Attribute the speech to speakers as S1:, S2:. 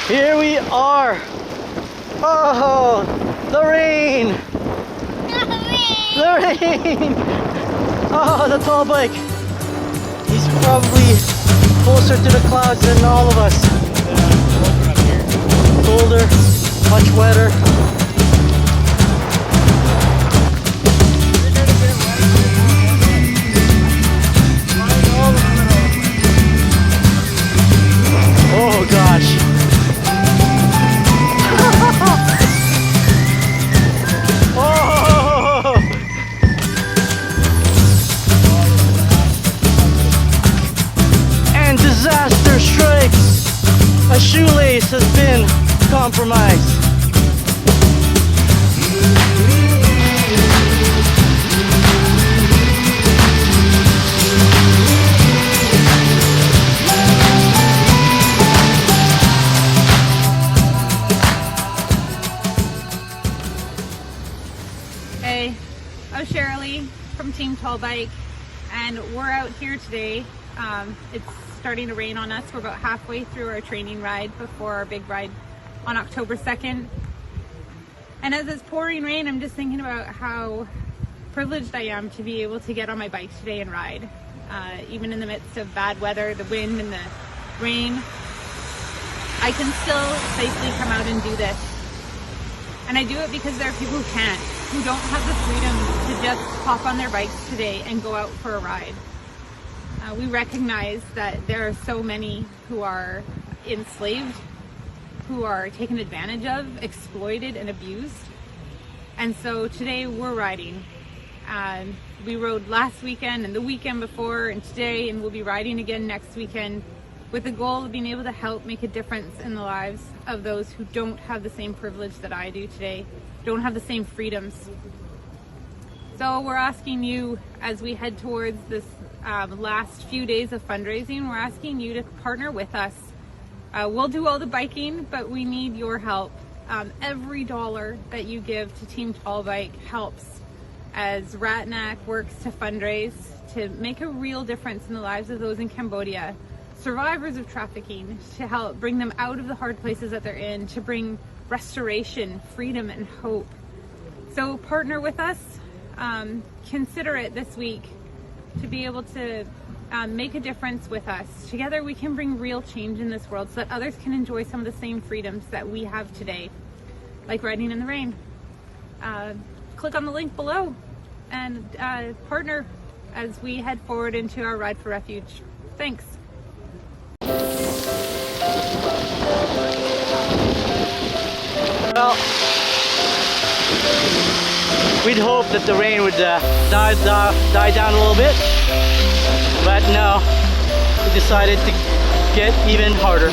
S1: Here we are. Oh, the rain. The rain. Oh, the Tallbike. He's probably closer to the clouds than all of us. Colder, much wetter. Oh gosh. Oh! And disaster strikes. A shoelace has been compromised.
S2: Hey, I'm Shirley from Team Tallbike, and we're out here today. It's starting to rain on us. We're about halfway through our training ride before our big ride on October 2nd. And as it's pouring rain, I'm just thinking about how privileged I am to be able to get on my bike today and ride. Even in the midst of bad weather, the wind and the rain, I can still safely come out and do this. And I do it because there are people who can't, who don't have the freedom to just hop on their bikes today and go out for a ride. We recognize that there are so many who are enslaved, who are taken advantage of, exploited, and abused. And so today we're riding. We rode last weekend and the weekend before and today, and we'll be riding again next weekend with the goal of being able to help make a difference in the lives of those who don't have the same privilege that I do today, don't have the same freedoms. So we're asking you, as we head towards this last few days of fundraising, we're asking you to partner with us. We'll do all the biking, but we need your help. Every dollar that you give to Team Tallbike helps as Ratanak works to fundraise to make a real difference in the lives of those in Cambodia, survivors of trafficking, to help bring them out of the hard places that they're in, to bring restoration, freedom, and hope. So partner with us. Consider it this week to be able to make a difference with us. Together we can bring real change in this world so that others can enjoy some of the same freedoms that we have today, like riding in the rain. Click on the link below and partner as we head forward into our ride for refuge. Thanks.
S1: Well, we'd hope that the rain would die down a little bit, but no, we decided to get even harder.